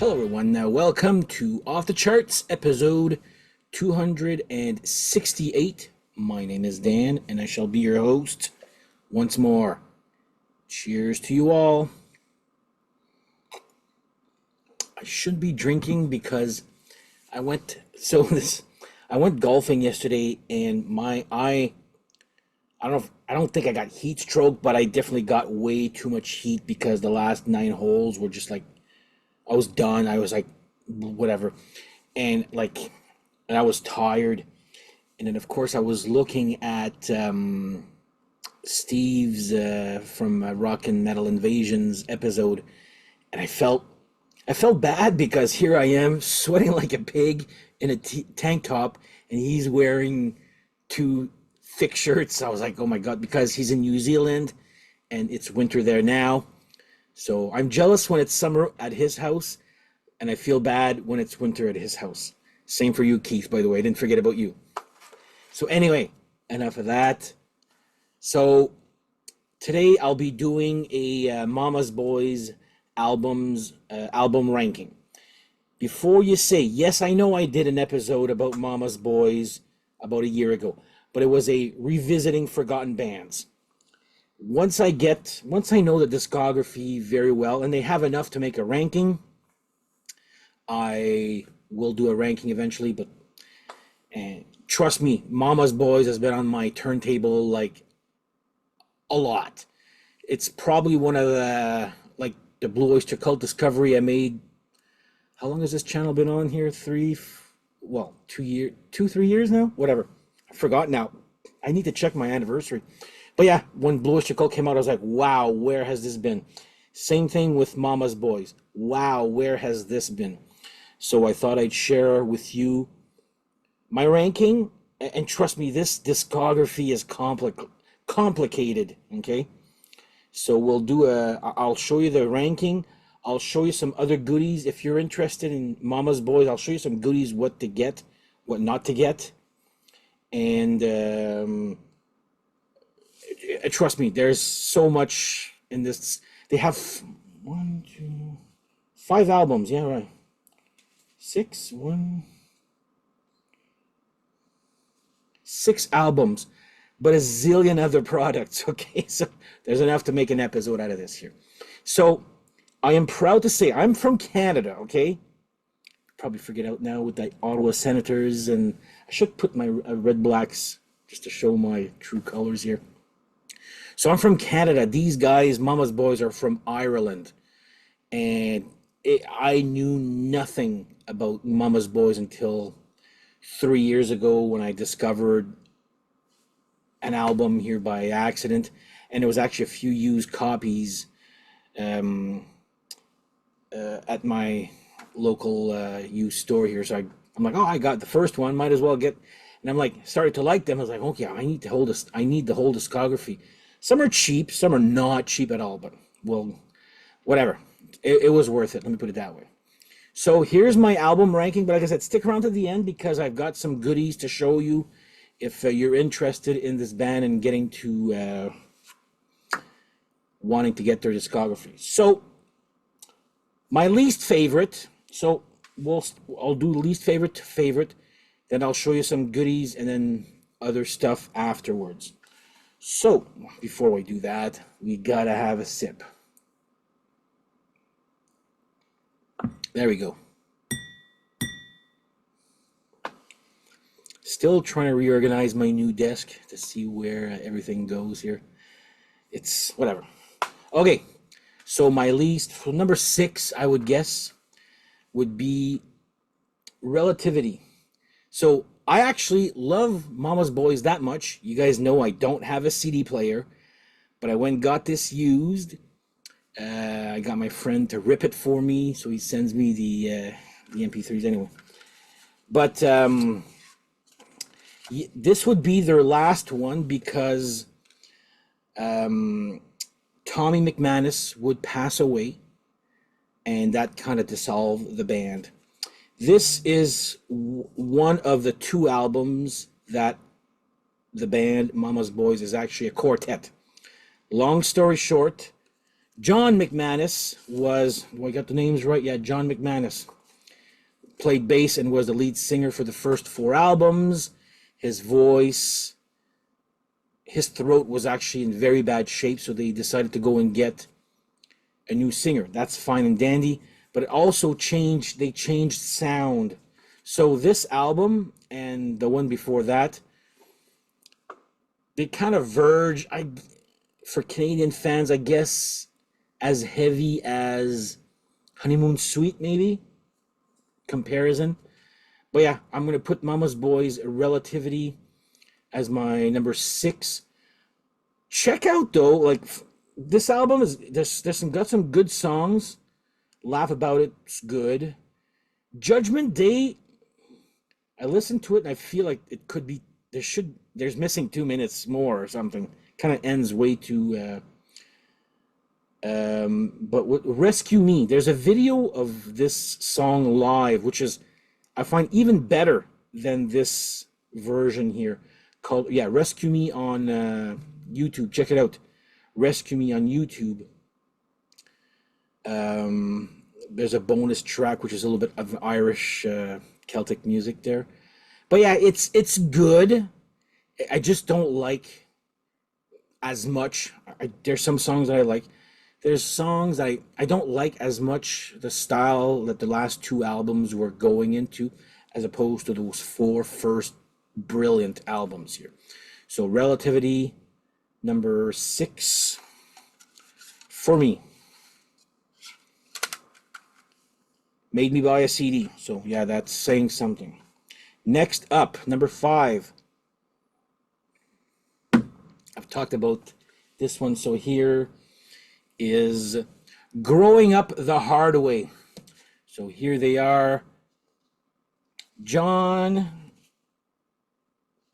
Hello, everyone. Now, welcome to Off the Charts, episode 268. My name is Dan, and I shall be your host once more. Cheers to you all. I should be drinking because I went I went golfing yesterday, and I don't think I got heat stroke, but I definitely got way too much heat because the last 9 holes were just like I was done. I was like, whatever. And and I was tired. And then, of course, I was looking at Steve's from Rock and Metal Invasions episode, and I felt bad because here I am sweating like a pig in a tank top, and he's wearing two thick shirts. I was like, oh my God, because he's in New Zealand and it's winter there now. So I'm jealous when it's summer at his house, and I feel bad when it's winter at his house. Same for you, Keith, by the way. I didn't forget about you. So anyway, enough of that. So today I'll be doing a Mama's Boys album ranking. Before you say, yes, I know I did an episode about Mama's Boys about a year ago, but it was a revisiting forgotten bands. Once I know the discography very well and they have enough to make a ranking, I will do a ranking eventually, but and trust me, Mama's Boys has been on my turntable like a lot. It's probably one of the Blue Oyster Cult discovery I made. How long has this channel been on here? 2 3 years now? Whatever. I forgot now. I need to check my anniversary. But yeah, when Blue Oyster Cult came out, I was like, wow, where has this been? Same thing with Mama's Boys. Wow, where has this been? So I thought I'd share with you my ranking. And trust me, this discography is complicated, okay? So I'll show you the ranking. I'll show you some other goodies. If you're interested in Mama's Boys, I'll show you some goodies, what to get, what not to get. And trust me, there's so much in this. They have one, two, 5 albums. Yeah, right. Six albums, but a zillion other products. Okay, so there's enough to make an episode out of this here. So I am proud to say I'm from Canada. Okay, probably figured out now with the Ottawa Senators, and I should put my red blacks just to show my true colors here. So I'm from Canada. These guys, Mama's Boys, are from Ireland, and I knew nothing about Mama's Boys until 3 years ago when I discovered an album here by accident, and it was actually a few used copies at my local used store here. So I'm like, oh, I got the first one, might as well get. And I'm like, started to like them. I was like, okay, I need to hold this. I need the whole discography. Some are cheap, some are not cheap at all. But well, whatever. It was worth it. Let me put it that way. So here's my album ranking. But like I said, stick around to the end because I've got some goodies to show you if you're interested in this band and getting to wanting to get their discography. So my least favorite. So I'll do least favorite to favorite. Then I'll show you some goodies and then other stuff afterwards. So before we do that, we gotta have a sip. There we go. Still trying to reorganize my new desk to see where everything goes here. It's whatever. Okay, so my least, for number 6, I would guess, would be Relativity. So I actually love Mama's Boys that much. You guys know I don't have a CD player, but I went and got this used. I got my friend to rip it for me, so he sends me the MP3s anyway. But this would be their last one because Tommy McManus would pass away, and that kind of dissolved the band. This is one of the 2 albums that the band Mama's Boys is actually a quartet. Long story short, John McManus was, well, I got the names right. Yeah, John McManus played bass and was the lead singer for the first four albums. His voice, his throat was actually in very bad shape, so they decided to go and get a new singer. That's fine and dandy, but it also changed, they changed sound. So this album and the one before that, they kind of verge, for Canadian fans, I guess, as heavy as Honeymoon Suite, maybe, comparison. But yeah, I'm going to put Mama's Boys Relativity as my number 6. Check out, though, like, this album is, got some good songs. Laugh About It's good. Judgment Day, I listened to it and I feel like it could be, there's missing 2 minutes more or something. Kind of ends way too, but Rescue Me, there's a video of this song live, which is, I find even better than this version here, called, yeah, Rescue Me on YouTube. Check it out. Rescue Me on YouTube. There's a bonus track, which is a little bit of Irish Celtic music there. But yeah, it's good. I just don't like as much. There's some songs that I like. There's songs I don't like as much the style that the last two albums were going into, as opposed to those four first brilliant albums here. So Relativity, number 6 for me. Made me buy a CD. So yeah, that's saying something. Next up, number 5. I've talked about this one. So here is Growing Up the Hard Way. So here they are. John,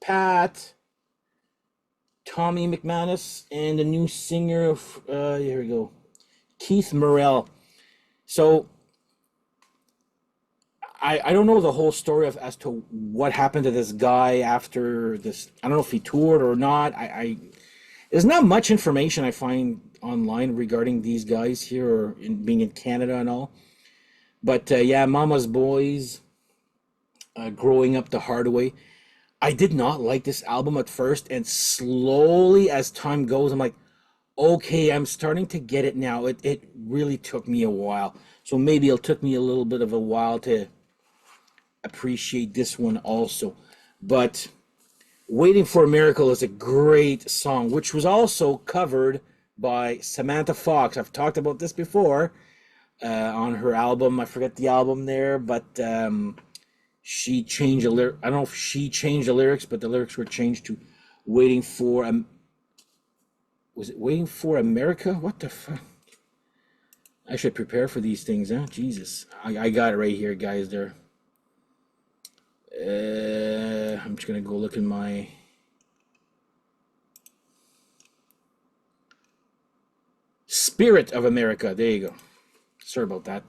Pat, Tommy McManus, and the new singer of, here we go, Keith Morrell. So I don't know the whole story of as to what happened to this guy after this. I don't know if he toured or not. There's not much information I find online regarding these guys here, or being in Canada and all. But yeah, Mama's Boys, Growing Up the Hard Way. I did not like this album at first, and slowly as time goes, I'm like, okay, I'm starting to get it now. It really took me a while. So maybe it took me a little bit of a while to appreciate this one also. But Waiting for a Miracle is a great song, which was also covered by Samantha Fox. I've talked about this before on her album. I forget the album there, but she changed the lyric. I don't know if she changed the lyrics, but the lyrics were changed to Waiting for was it Waiting for America? What the fuck? I should prepare for these things, huh? Jesus. I got it right here, guys, there. I'm just gonna go look in my Spirit of America. There you go. Sorry about that.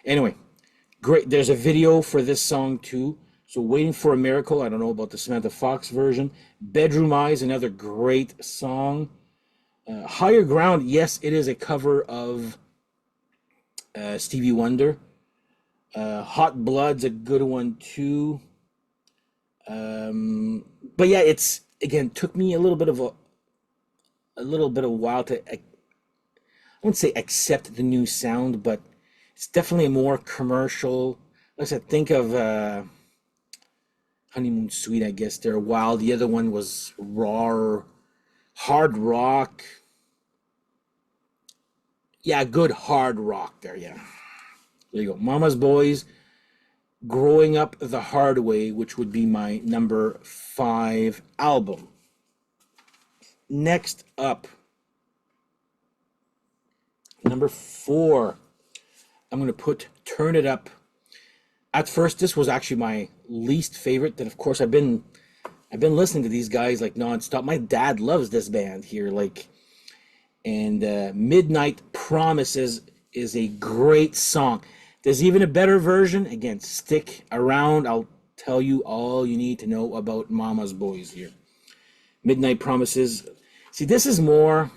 Anyway, great. There's a video for this song too. So Waiting for a Miracle. I don't know about the Samantha Fox version. Bedroom Eyes, another great song. Higher Ground, yes, it is a cover of Stevie Wonder. Hot Blood's a good one too. But yeah, it's, again, took me a little bit of a while to, I wouldn't say accept the new sound, but it's definitely a more commercial. Like I said, think of Honeymoon Suite, I guess there, while the other one was raw, hard rock. Yeah, good hard rock there, yeah. There you go. Mama's Boys, Growing Up the Hard Way, which would be my number 5 album. Next up, number 4, I'm going to put Turn It Up. At first, this was actually my least favorite. Then, of course, I've been listening to these guys like nonstop. My dad loves this band here, like, and Midnight Promises is a great song. There's even a better version. Again, stick around. I'll tell you all you need to know about Mama's Boys here. Midnight Promises. See, this is more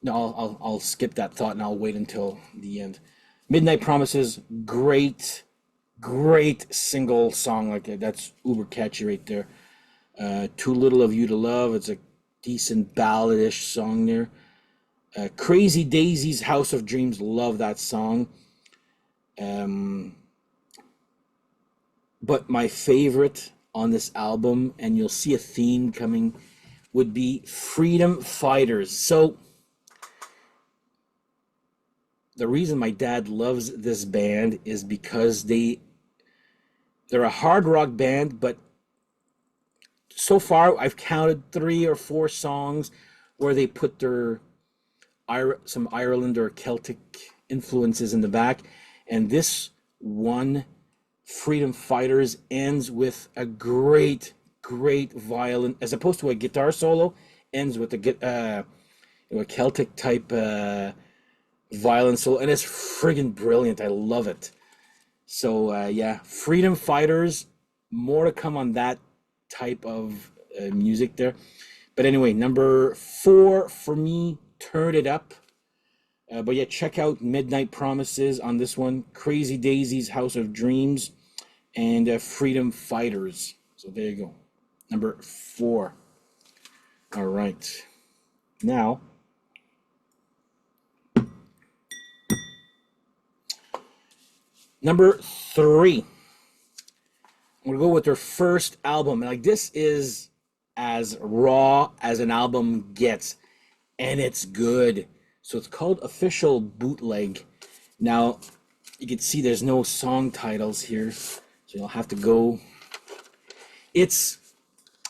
No, I'll skip that thought and I'll wait until the end. Midnight Promises, great single song like that. That's uber catchy right there. Too Little of You to Love. It's a decent balladish song there. Crazy Daisies, House of Dreams. Love that song. Um, but my favorite on this album, and you'll see a theme coming, would be Freedom Fighters. So the reason my dad loves this band is because they're a hard rock band, but so far I've counted 3 or 4 songs where they put their some Ireland or Celtic influences in the back, and this one, Freedom Fighters, ends with a great violin, as opposed to a guitar solo, ends with a Celtic type violin solo, and it's friggin' brilliant. I love it. So yeah, Freedom Fighters. More to come on that type of music there. But anyway, number 4 for me, Turn It Up. But yeah, check out Midnight Promises on this one, Crazy Daisies, House of Dreams, and Freedom Fighters. So there you go. Number 4. All right. Now, number 3. I'm going to go with their first album. Like, this is as raw as an album gets, and it's good. So it's called Official Bootleg. Now, you can see there's no song titles here, so you'll have to go. It's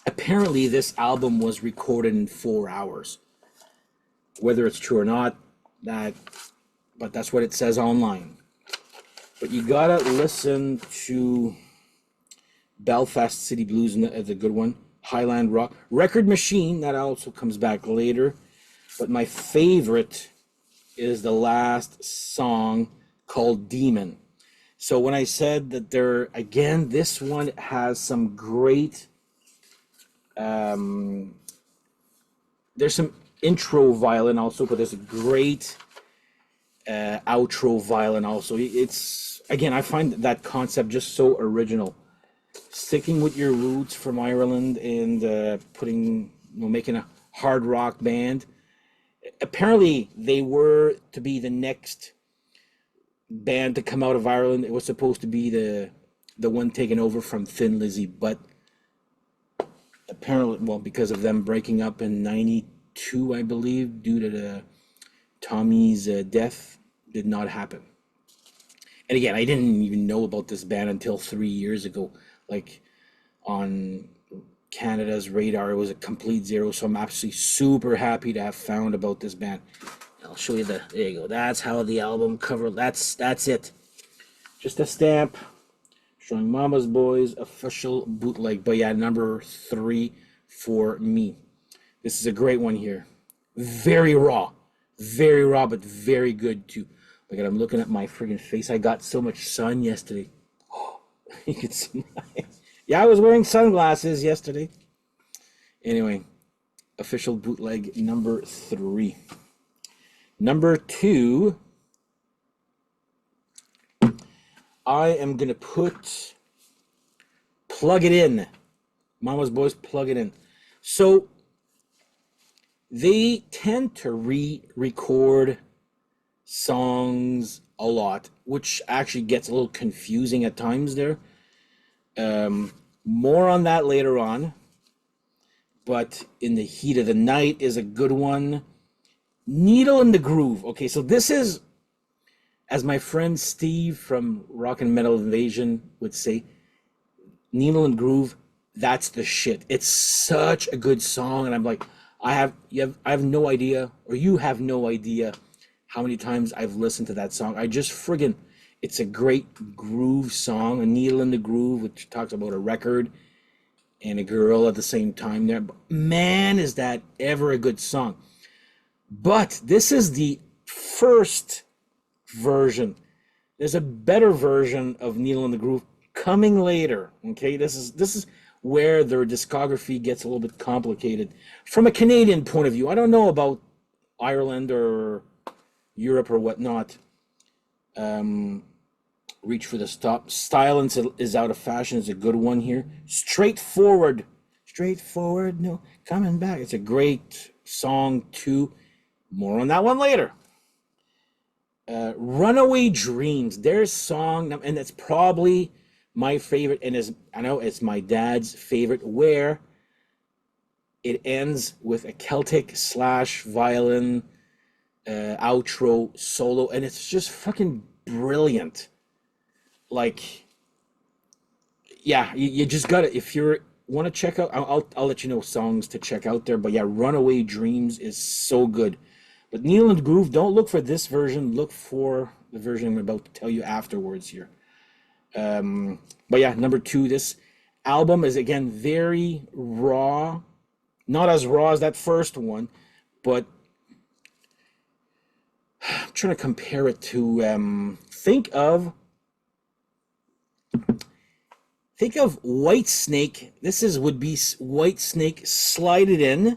apparently this album was recorded in 4 hours. Whether it's true or not, but that's what it says online. But you gotta listen to Belfast City Blues, is a good one. Highland Rock. Record Machine, that also comes back later. But my favorite is the last song called Demon. So when I said that this one has some great, there's some intro violin also, but there's a great outro violin also. It's, again, I find that concept just so original. Sticking with your roots from Ireland and making a hard rock band. Apparently, they were to be the next band to come out of Ireland. It was supposed to be the one taken over from Thin Lizzy, but apparently, well, because of them breaking up in '92, I believe, due to Tommy's death, did not happen. And again, I didn't even know about this band until 3 years ago. Like, on Canada's radar, it was a complete zero. So I'm absolutely super happy to have found about this band. I'll show you there you go. That's how the album cover. That's it. Just a stamp showing Mama's Boys Official Bootleg. But yeah, number 3 for me. This is a great one here. Very raw, but very good too. Look at, I'm looking at my friggin' face. I got so much sun yesterday. You can see my... Yeah, I was wearing sunglasses yesterday. Anyway, Official Bootleg number 3. Number 2, I am going to put Plug It In. Mama's Boys, Plug It In. So, they tend to re-record songs a lot, which actually gets a little confusing at times there. More on that later on. But In the Heat of the Night is a good one. Needle in the Groove. Okay, so this is, as my friend Steve from Rock and Metal Invasion would say, Needle and Groove, that's the shit. It's such a good song, and I'm like, I have no idea, or you have no idea how many times I've listened to that song. It's a great groove song, A Needle in the Groove, which talks about a record and a girl at the same time there. But man, is that ever a good song. But this is the first version. There's a better version of Needle in the Groove coming later. Okay, this is where their discography gets a little bit complicated from a Canadian point of view. I don't know about Ireland or Europe or whatnot, um, reach for the stop. Silence is out of fashion is a good one here. Straightforward, no coming back. It's a great song too. More on that one later. Runaway Dreams, their song, and it's probably my favorite, and is I know it's my dad's favorite, where it ends with a Celtic slash violin outro solo, and it's just fucking brilliant. Like, yeah, you just gotta, if you're want to check out, I'll let you know songs to check out there. But yeah, Runaway Dreams is so good. But Neil and Groove, don't look for this version. Look for the version I'm about to tell you afterwards here. But yeah, number two, this album is again very raw. Not as raw as that first one, but I'm trying to compare it to think of White Snake. This is would be White Snake Slide It In,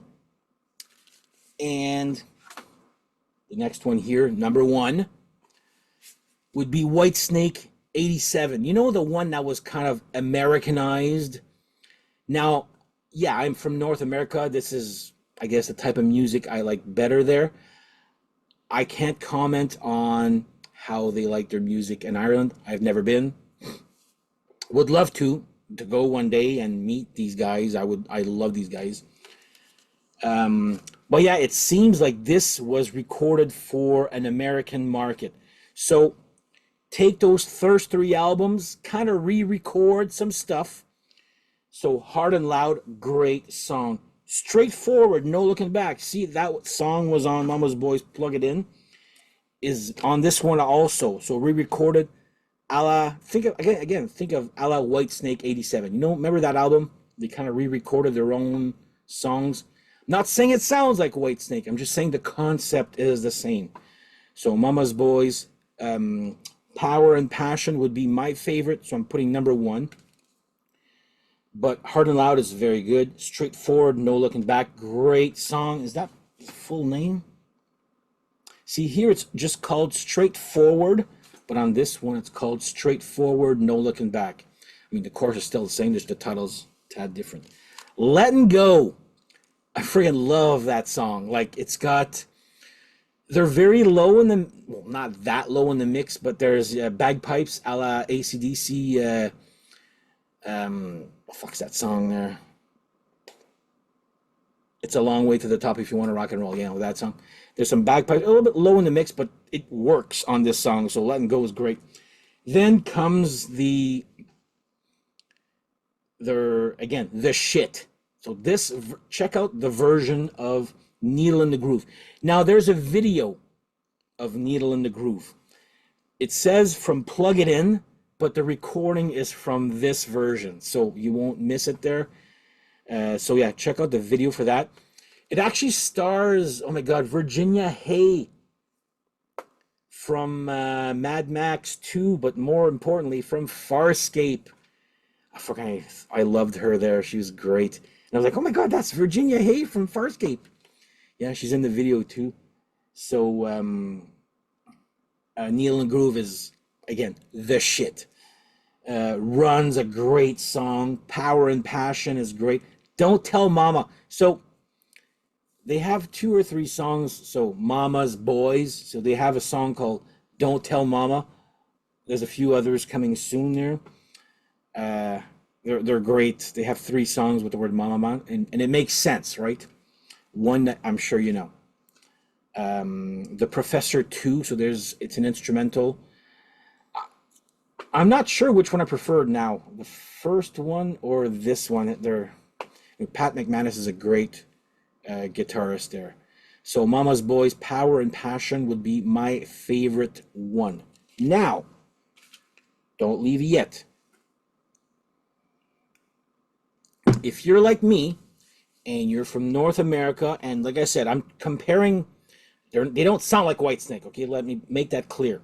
and the next one here, number one, would be White Snake 87. You know, the one that was kind of Americanized. Now, yeah, I'm from North America. This is, I guess, the type of music I like better there. I can't comment on how they like their music in Ireland. I've never been. Would love to go one day and meet these guys. I love these guys. But yeah, it seems like this was recorded for an American market. So take those first three albums, kind of re-record some stuff. So Hard and Loud, great song. Straightforward, no looking back. See, that song was on Mama's Boys Plug It In, is on this one also. So re-recorded a la, think of a la White Snake 87. You know, remember that album? They kind of re-recorded their own songs. Not saying it sounds like White Snake. I'm just saying the concept is the same. So Mama's Boys, Power and Passion would be my favorite. So I'm putting number one. But Hard and Loud is very good. Straightforward, no looking back. Great song. Is that the full name? See, here it's just called Straightforward. But on this one, it's called Straightforward, no looking back. I mean, the chorus is still the same. Just the title's a tad different. Letting Go. I freaking love that song. Like, it's got, they're very low in the, well, not that low in the mix, but there's bagpipes a la AC/DC. What the fuck's that song there? It's a Long Way to the Top If You Want to Rock and Roll. Yeah, with that song. There's some bagpipes, a little bit low in the mix, but it works on this song. So Letting Go is great. Then comes the shit. So this, check out the version of Needle in the Groove. Now there's a video of Needle in the Groove. It says from Plug It In, but the recording is from this version, so you won't miss it there. So yeah, check out the video for that. It actually stars, oh my God, Virginia Hay from Mad Max 2, but more importantly, from Farscape. I loved her there. She was great. And I was like, oh my God, that's Virginia Hay from Farscape. Yeah, she's in the video too. So Neil and Groove is, again, the shit. Run's a great song. Power and Passion is great. Don't Tell Mama. So they have two or three songs. So Mama's Boys. So they have a song called Don't Tell Mama. There's a few others coming soon there. They're great. They have three songs with the word mama, and it makes sense, right? One that I'm sure you know. The Professor 2, so it's an instrumental. I'm not sure which one I prefer now, the first one or this one. Pat McManus is a great guitarist there. So Mama's Boys, Power and Passion would be my favorite one. Now, don't leave yet. If you're like me and you're from North America, and like I said, I'm comparing, they don't sound like Whitesnake, okay? Let me make that clear.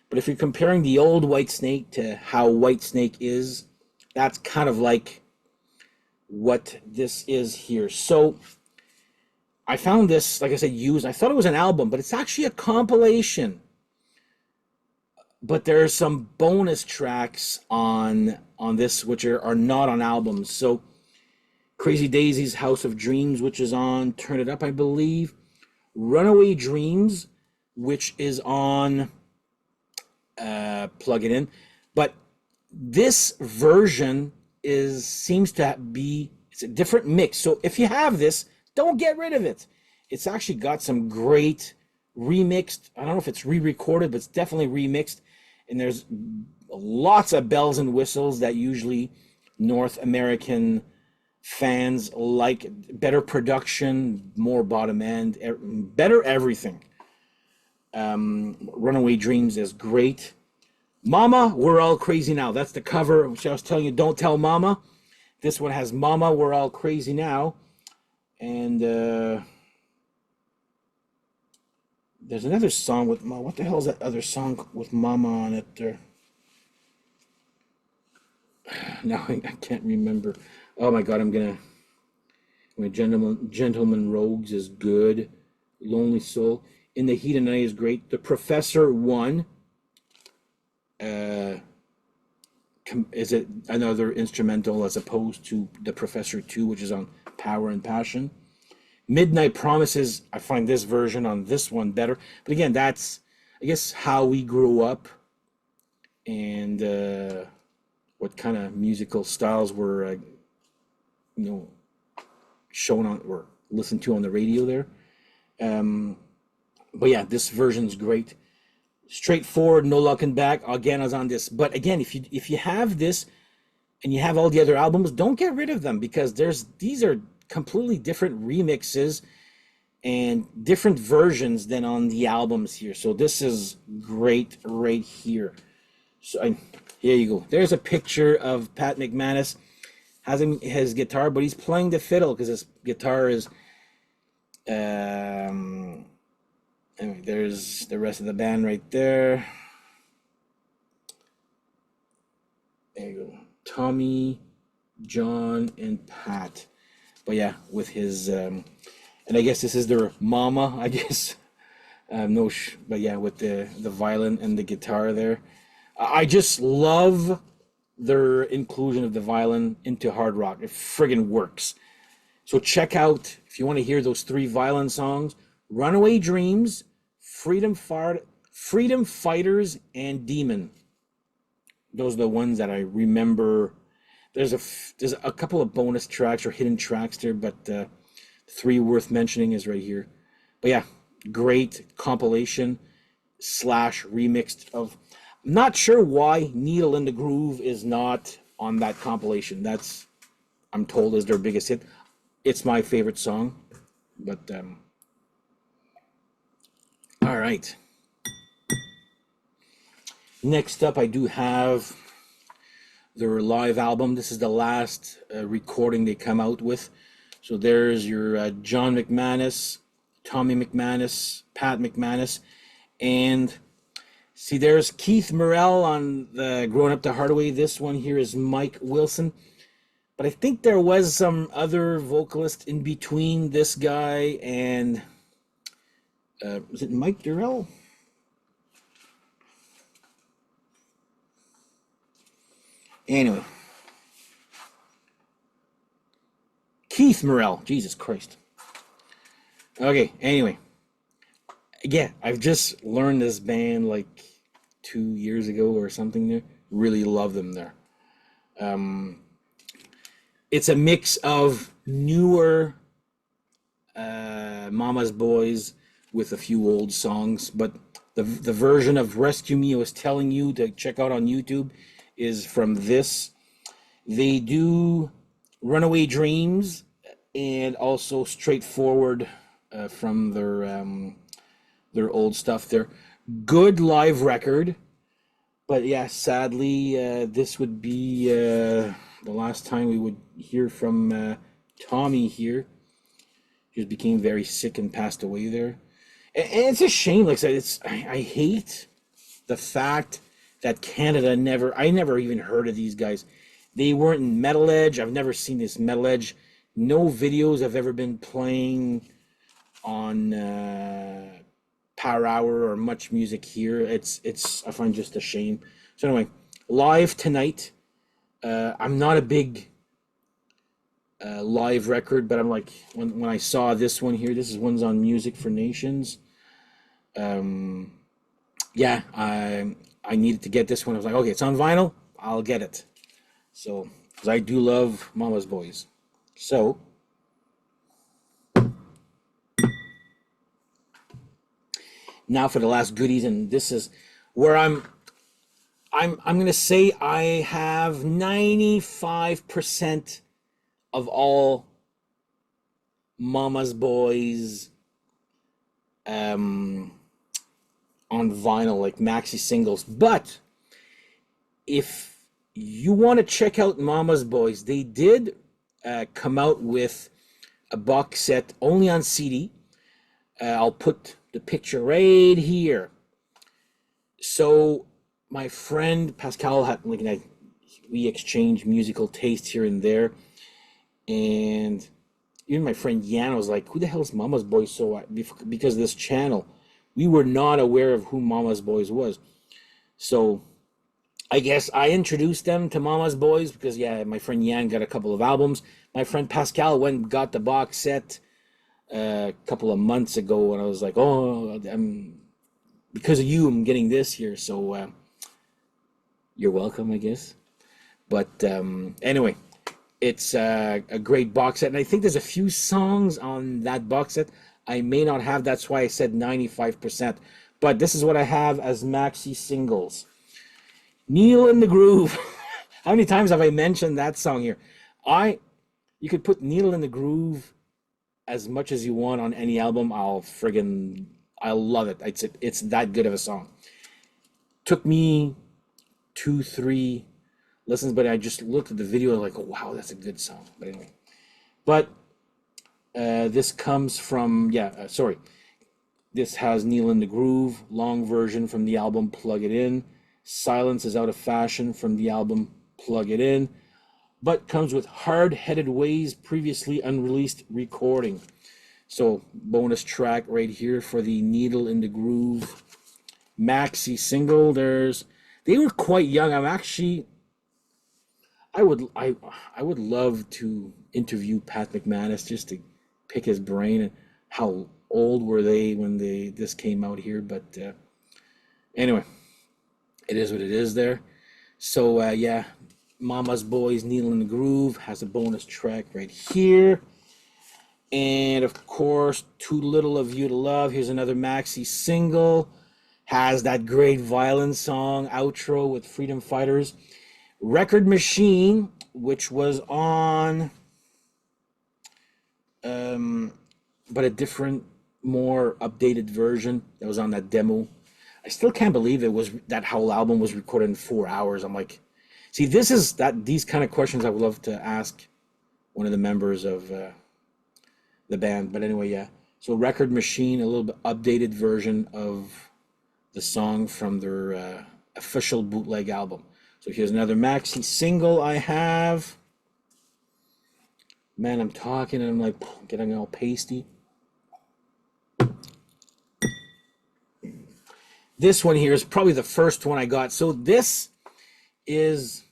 But if you're comparing the old Whitesnake to how Whitesnake is, that's kind of like what this is here. So I found this, like I said, used. I thought it was an album, but it's actually a compilation. But there are some bonus tracks on this which are not on albums. So Crazy Daisy's House of Dreams, which is on Turn It Up, I believe. Runaway Dreams, which is on Plug It In. But this version seems to be, it's a different mix. So if you have this, don't get rid of it. It's actually got some great remixed. I don't know if it's re-recorded, but it's definitely remixed. And there's lots of bells and whistles that usually North American fans like. Better production, more bottom end, better everything. Runaway Dreams is great. Mama, We're All Crazy Now. That's the cover, which I was telling you, don't tell Mama. This one has Mama, We're All Crazy Now. And there's another song with Mama. What the hell is that other song with Mama on it there? Now I can't remember. Oh my God, Gentleman Rogues is good. Lonely Soul. In the Heat of the Night is great. The Professor 1. Is it another instrumental as opposed to The Professor 2, which is on Power and Passion? Midnight Promises, I find this version on this one better. But again, that's, I guess, how we grew up and what kind of musical styles were, shown on or listened to on the radio there. But yeah, this version's great. Straightforward, no looking back. Again, I was on this. But again, if you have this and you have all the other albums, don't get rid of them, because these are completely different remixes and different versions than on the albums here. So this is great right here. So here you go. There's a picture of Pat McManus. Has his guitar, but he's playing the fiddle because his guitar is. Anyway, there's the rest of the band right there. There you go. Tommy, John, and Pat. But yeah, with his and I guess this is their Mama, I guess. But yeah, with the violin and the guitar there. I just love their inclusion of the violin into hard rock. It friggin' works. So check out, if you want to hear those 3 violin songs, Runaway Dreams, Freedom Fighters, and Demon. Those are the ones that I remember. There's a couple of bonus tracks or hidden tracks there, but 3 worth mentioning is right here. But yeah, great compilation / remixed of. I'm not sure why Needle in the Groove is not on that compilation. That's, I'm told, is their biggest hit. It's my favorite song, but all right. Next up, I do have their live album. This is the last recording they come out with. So there's your John McManus, Tommy McManus, Pat McManus, and see, there's Keith Morrell on the Growing Up the Hard Way. This one here is Mike Wilson. But I think there was some other vocalist in between this guy and was it Mike Durrell? Anyway, Keith Morrell. Jesus Christ. Okay, anyway. Yeah, I've just learned this band like 2 years ago or something there. Really love them there. It's a mix of newer Mama's Boys with a few old songs, but the version of Rescue Me I was telling you to check out on YouTube is from this. They do Runaway Dreams and also Straightforward from their old stuff there. Good live record, but yeah, sadly, this would be the last time we would hear from Tommy here. He just became very sick and passed away there. And it's a shame. Like I said, I hate the fact that I never even heard of these guys. They weren't in Metal Edge. I've never seen this Metal Edge. No videos have ever been playing on Power Hour or Much Music here. It's I find just a shame. So anyway, live tonight. I'm not a big live record, but I'm like when I saw this one here, this is one's on Music for Nations. Um, yeah, I needed to get this one. I was like, okay, it's on vinyl. I'll get it. So, because I do love Mama's Boys. So now for the last goodies, and this is where I'm gonna say I have 95% of all Mama's Boys um on vinyl, like maxi singles. But if you want to check out Mama's Boys, they did come out with a box set only on CD. I'll put the picture right here. So my friend Pascal had like we exchange musical taste here and there, and even my friend Yan was like, "Who the hell is Mama's Boys?" So because of this channel, we were not aware of who Mama's Boys was. So I guess I introduced them to Mama's Boys because yeah, my friend Yan got a couple of albums. My friend Pascal went and got the box set a couple of months ago, and I was like, "Oh, I'm because of you, I'm getting this here." So you're welcome, I guess. But anyway, it's a great box set, and I think there's a few songs on that box set I may not have. That's why I said 95%. But this is what I have as maxi singles. Neil in the Groove. How many times have I mentioned that song here? You could put Neil in the Groove as much as you want on any album. I love it. It's that good of a song. Took me 2, 3 listens, but I just looked at the video like, oh, wow, that's a good song. But anyway, but this comes from sorry. This has Neil in the Groove, long version from the album Plug It In. Silence is Out of Fashion from the album Plug It In, but comes with Hard Headed Ways, previously unreleased recording. So bonus track right here for the Needle in the Groove maxi single. They were quite young. I would love to interview Pat McManus just to pick his brain and how old were they when this came out here. But anyway, it is what it is there. So yeah, Mama's Boys, Needle in the Groove has a bonus track right here. And of course, Too Little of You to Love. Here's another maxi single. Has that great violin song outro with Freedom Fighters. Record Machine, which was on, but a different, more updated version that was on that demo. I still can't believe that whole album was recorded in 4 hours. I'm like, see, these kind of questions I would love to ask one of the members of the band. But anyway, yeah. So Record Machine, a little bit updated version of the song from their official bootleg album. So here's another maxi single I have. Man, I'm talking and I'm like getting all pasty. This one here is probably the first one I got. So this is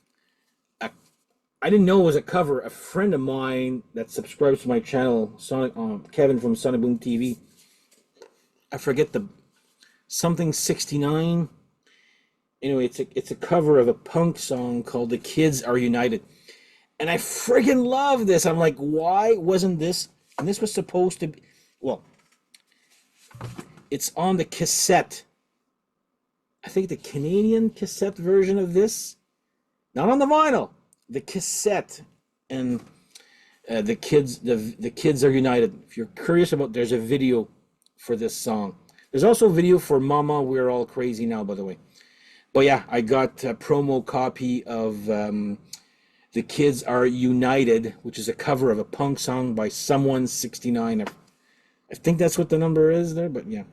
I didn't know it was a cover. A friend of mine that subscribes to my channel, Kevin from Sonic Boom TV. I forget the something 69. Anyway, it's a cover of a punk song called "The Kids Are United," and I friggin' love this. I'm like, why wasn't this? And this was supposed to be, well, it's on the cassette. I think the Canadian cassette version of this, not on the vinyl. The cassette, and the kids are united. If you're curious about, there's a video for this song. There's also a video for "Mama, We're All Crazy Now," by the way. But yeah, I got a promo copy of "The Kids Are United," which is a cover of a punk song by Someone 69. I think that's what the number is there, but yeah.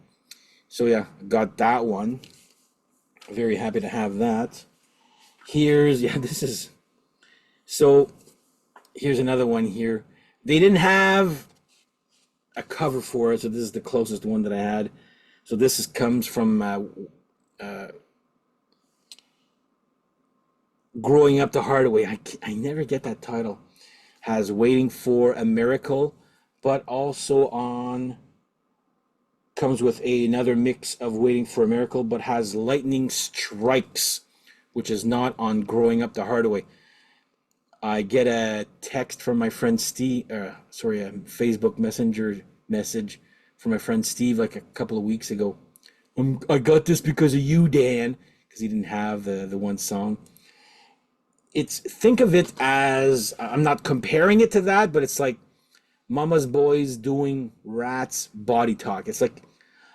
So yeah, got that one. Very happy to have that. Here's so here's another one here. They didn't have a cover for it, so this is the closest one that I had. So comes from Growing Up the Hard Way. I never get that title. Has Waiting for a Miracle, but also on comes with another mix of Waiting for a Miracle, but has Lightning Strikes, which is not on Growing Up the Hard Way. I get a text from my friend Steve, a Facebook Messenger message from my friend Steve like a couple of weeks ago. I got this because of you, Dan, because he didn't have the one song. Think of it as, I'm not comparing it to that, but it's like Mama's Boys doing Ratt's Body Talk. It's like,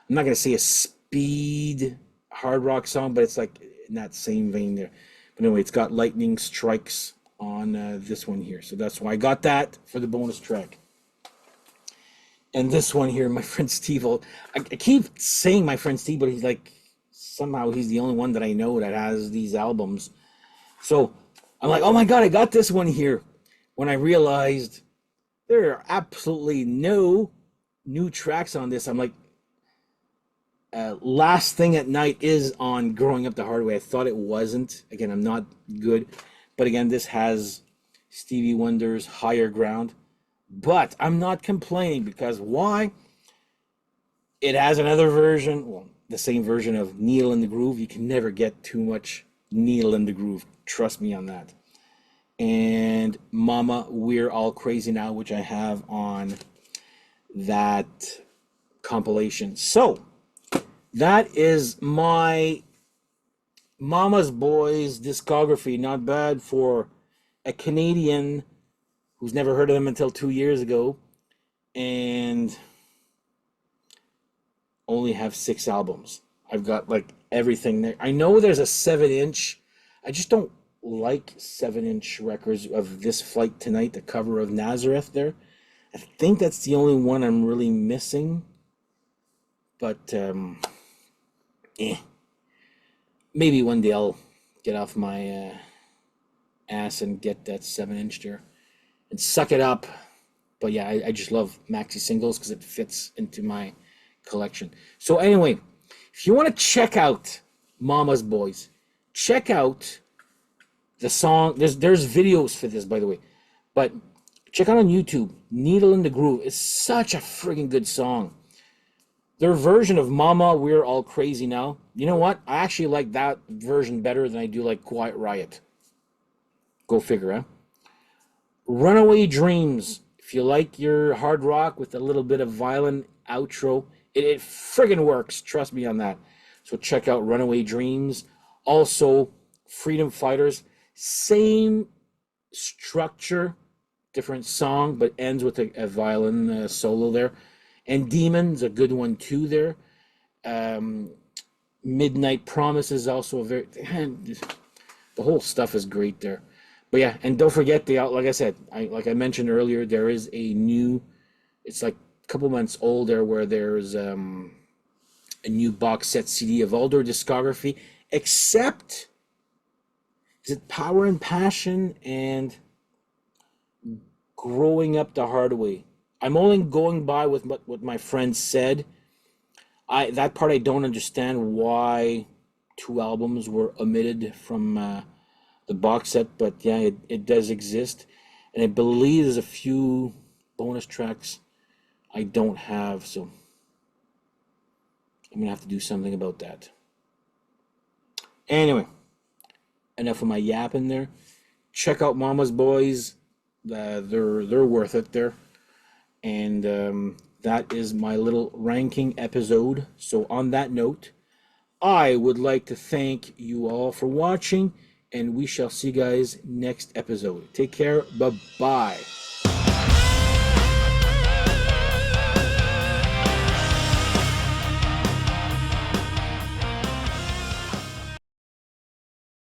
I'm not gonna say a speed hard rock song, but it's like in that same vein there. But anyway, it's got Lightning Strikes on this one here, so that's why I got that for the bonus track. And this one here, my friend Steve, I keep saying my friend Steve, but he's like, somehow he's the only one that I know that has these albums. So I'm like, oh my God, I got this one here. When I realized there are absolutely no new tracks on this, I'm like, Last Thing at Night is on Growing Up the Hard Way. I thought it wasn't. Again, I'm not good. But again, this has Stevie Wonder's Higher Ground. But I'm not complaining because why? It has another version, well, the same version of Needle in the Groove. You can never get too much Needle in the Groove. Trust me on that. And Mama, We're All Crazy Now, which I have on that compilation. So, that is my Mama's Boys discography. Not bad for a Canadian who's never heard of them until 2 years ago, and only have 6 albums. I've got like everything there. I know there's a 7-inch. I just don't like 7-inch records of This Flight Tonight, the cover of Nazareth there. I think that's the only one I'm really missing. But, maybe one day I'll get off my ass and get that 7-inch there and suck it up. But yeah, I just love maxi singles because it fits into my collection. So anyway, if you want to check out Mama's Boys, check out the song. There's videos for this, by the way. But check out on YouTube, Needle in the Groove. It's such a friggin' good song. Their version of Mama, We're All Crazy Now. You know what? I actually like that version better than I do like Quiet Riot. Go figure, huh? Runaway Dreams. If you like your hard rock with a little bit of violent outro, it friggin' works. Trust me on that. So check out Runaway Dreams. Also, Freedom Fighters. Same structure, different song, but ends with a violin solo there. And Demons, a good one too there. Midnight Promise is also a very... The whole stuff is great there. But yeah, and don't forget, like I said, like I mentioned earlier, there is a new... It's like a couple months old there where there's a new box set CD of all their discography, except... Is it Power and Passion and Growing Up the Hard Way? I'm only going by with what my friend said. That part I don't understand why 2 albums were omitted from the box set, but yeah, it does exist. And I believe there's a few bonus tracks I don't have, so I'm gonna have to do something about that. Anyway, enough of my yapping there. Check out Mama's Boys. They're worth it there. And that is my little ranking episode. So on that note, I would like to thank you all for watching, and we shall see you guys next episode. Take care. Bye-bye.